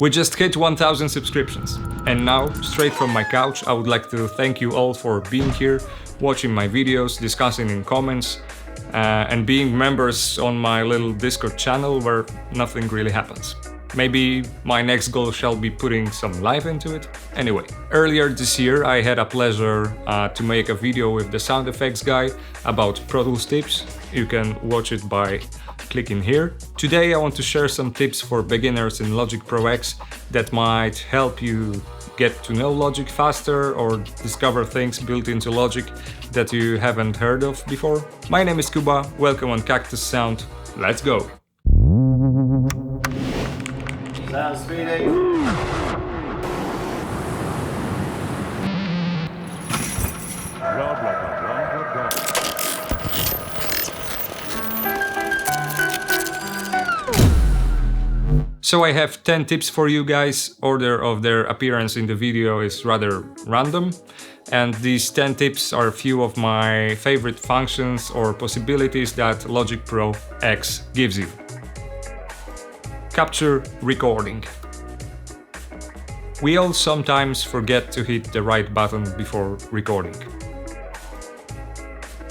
We just hit 1000 subscriptions. And now, straight from my couch, I would like to thank you all for being here, watching my videos, discussing in comments, and being members on my little Discord channel where nothing really happens. Maybe my next goal shall be putting some life into it. Anyway, earlier this year I had a pleasure to make a video with the sound effects guy about Pro Tools tips. You can watch it by clicking here. Today I want to share some tips for beginners in Logic Pro X that might help you get to know Logic faster or discover things built into Logic that you haven't heard of before. My name is Kuba, welcome on Cactus Sound, let's go! Sounds speedy. So I have 10 tips for you guys. Order of their appearance in the video is rather random. And these 10 tips are a few of my favorite functions or possibilities that Logic Pro X gives you. Capture recording. We all sometimes forget to hit the right button before recording.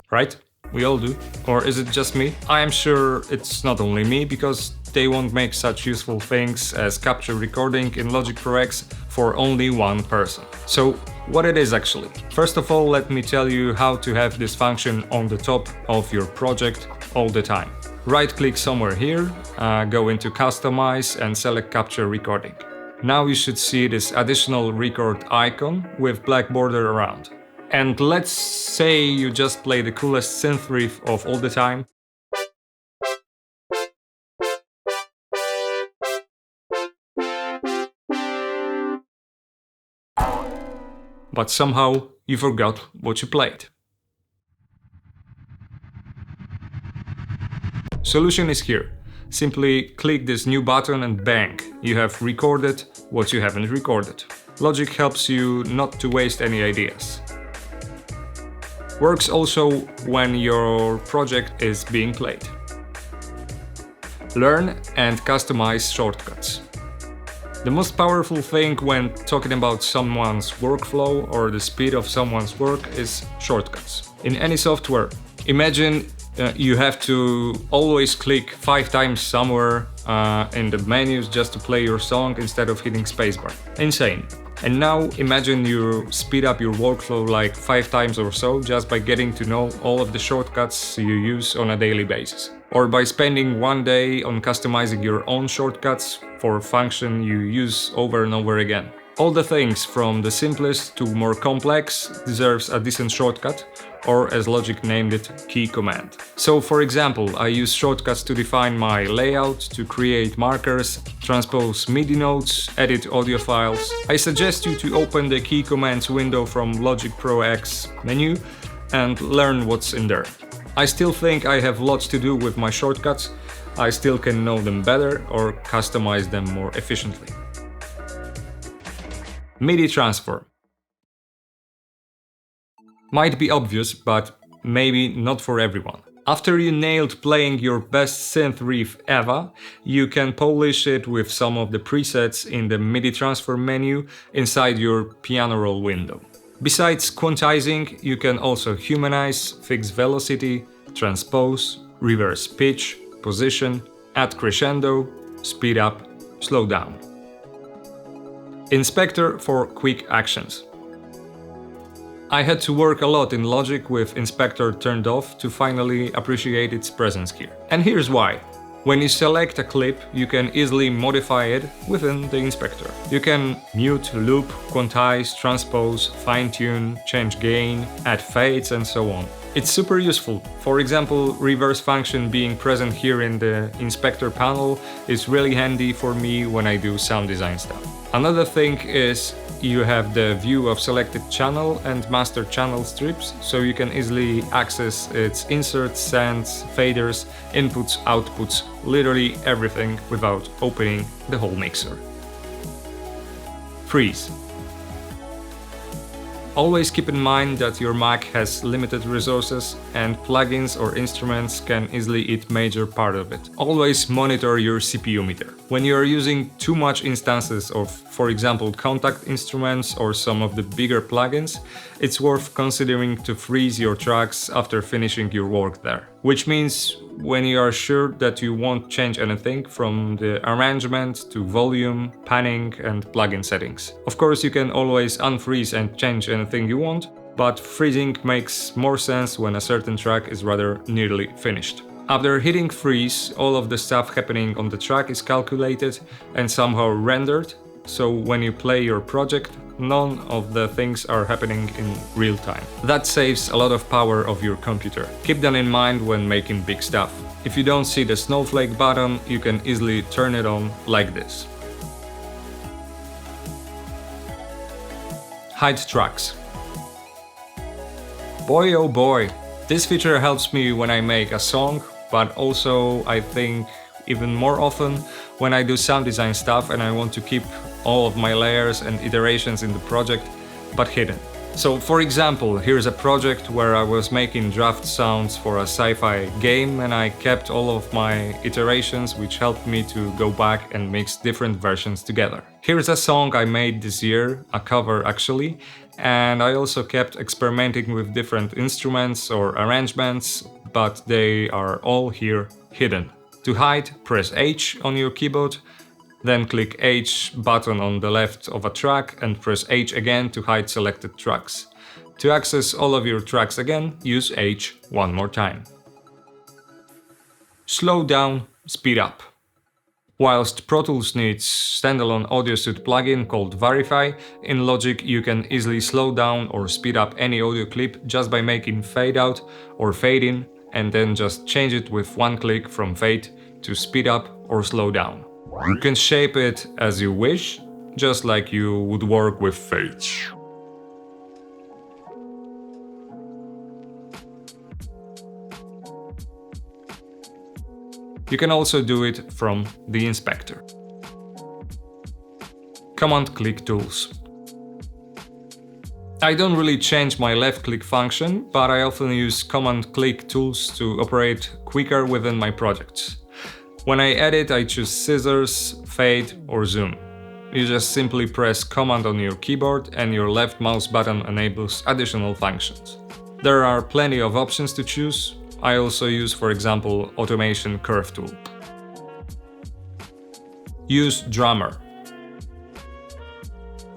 Right? We all do. Or is it just me? I am sure it's not only me, because they won't make such useful things as capture recording in Logic Pro X for only one person. So what it is actually? First of all, let me tell you how to have this function on the top of your project all the time. Right-click somewhere here, go into Customize and select Capture Recording. Now you should see this additional record icon with black border around. And let's say you just play the coolest synth riff of all the time. But somehow you forgot what you played. Solution is here. Simply click this new button and bang, you have recorded what you haven't recorded. Logic helps you not to waste any ideas. Works also when your project is being played. Learn and customize shortcuts. The most powerful thing when talking about someone's workflow or the speed of someone's work is shortcuts. In any software, imagine you have to always click 5 times somewhere in the menus just to play your song instead of hitting spacebar. Insane. And now imagine you speed up your workflow like 5 times or so just by getting to know all of the shortcuts you use on a daily basis. Or by spending one day on customizing your own shortcuts for a function you use over and over again. All the things from the simplest to more complex deserves a decent shortcut, or as Logic named it, key command. So for example, I use shortcuts to define my layout, to create markers, transpose Midi notes, edit audio files. I suggest you to open the key commands window from Logic Pro X menu and learn what's in there. I still think I have lots to do with my shortcuts. I still can know them better or customize them more efficiently. Midi transform. Might be obvious, but maybe not for everyone. After you nailed playing your best synth riff ever, you can polish it with some of the presets in the Midi transform menu inside your piano roll window. Besides quantizing, you can also humanize, fix velocity, transpose, reverse pitch, position, add crescendo, speed up, slow down. Inspector for quick actions. I had to work a lot in Logic with Inspector turned off to finally appreciate its presence here. And here's why. When you select a clip, you can easily modify it within the inspector. You can mute, loop, quantize, transpose, fine-tune, change gain, add fades and so on. It's super useful. For example, reverse function being present here in the inspector panel is really handy for me when I do sound design stuff. Another thing is you have the view of selected channel and master channel strips, so you can easily access its inserts, sends, faders, inputs, outputs, literally everything without opening the whole mixer. Freeze. Always keep in mind that your Mac has limited resources and plugins or instruments can easily eat major part of it. Always monitor your CPU meter. When you are using too much instances of, for example, contact instruments or some of the bigger plugins, it's worth considering to freeze your tracks after finishing your work there. Which means when you are sure that you won't change anything from the arrangement to volume, panning and plugin settings. Of course, you can always unfreeze and change anything you want, but freezing makes more sense when a certain track is rather nearly finished. After hitting freeze, all of the stuff happening on the track is calculated and somehow rendered, so when you play your project, none of the things are happening in real time. That saves a lot of power of your computer. Keep that in mind when making big stuff. If you don't see the snowflake button, you can easily turn it on like this. Hide tracks. Boy oh boy, this feature helps me when I make a song, but also I think even more often when I do sound design stuff and I want to keep all of my layers and iterations in the project, but hidden. So for example, here's a project where I was making draft sounds for a sci-fi game and I kept all of my iterations, which helped me to go back and mix different versions together. Here's a song I made this year, a cover actually, and I also kept experimenting with different instruments or arrangements, but they are all here hidden. To hide, press H on your keyboard, then click H button on the left of a track and press H again to hide selected tracks. To access all of your tracks again, use H one more time. Slow down, speed up. Whilst Pro Tools needs standalone audio suite plugin called Verify, in Logic you can easily slow down or speed up any audio clip just by making fade out or fade in and then just change it with one click from fade to speed up or slow down. You can shape it as you wish, just like you would work with fade. You can also do it from the inspector. Command-click tools. I don't really change my left-click function, but I often use command-click tools to operate quicker within my projects. When I edit, I choose scissors, fade or zoom. You just simply press command on your keyboard and your left mouse button enables additional functions. There are plenty of options to choose. I also use, for example, automation curve tool. Use drummer.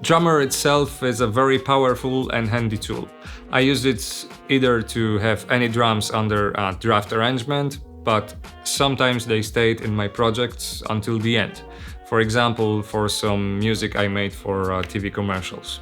Drummer itself is a very powerful and handy tool. I use it either to have any drums under a draft arrangement, but sometimes they stayed in my projects until the end. For example, for some music I made for TV commercials.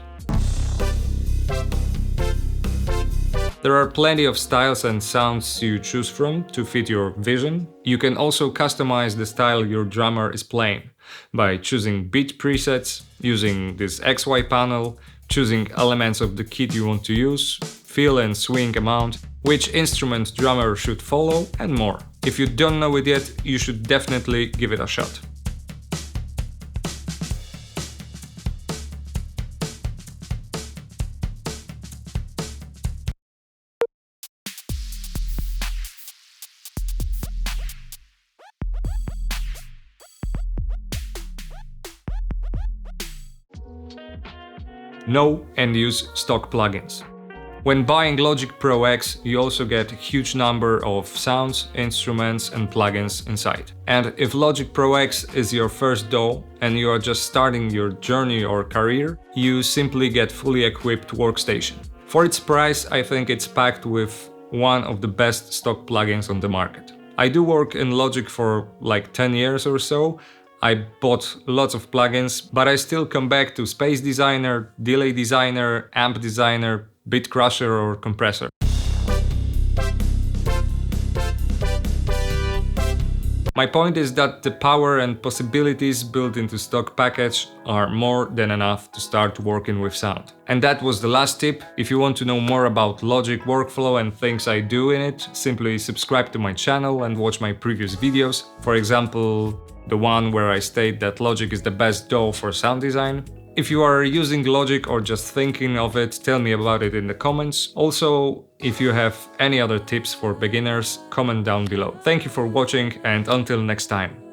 There are plenty of styles and sounds to choose from to fit your vision. You can also customize the style your drummer is playing by choosing beat presets, using this XY panel, choosing elements of the kit you want to use, fill and swing amount, which instrument drummer should follow, and more. If you don't know it yet, you should definitely give it a shot. Know and use stock plugins. When buying Logic Pro X, you also get a huge number of sounds, instruments and plugins inside. And if Logic Pro X is your first DAW and you are just starting your journey or career, you simply get fully equipped workstation. For its price, I think it's packed with one of the best stock plugins on the market. I do work in Logic for like 10 years or so. I bought lots of plugins, but I still come back to Space Designer, Delay Designer, Amp Designer, Bit Crusher or Compressor. My point is that the power and possibilities built into stock package are more than enough to start working with sound. And that was the last tip. If you want to know more about Logic workflow and things I do in it, simply subscribe to my channel and watch my previous videos. For example, the one where I state that Logic is the best DAW for sound design, If you are using Logic or just thinking of it, tell me about it in the comments. Also, if you have any other tips for beginners, comment down below. Thank you for watching and until next time.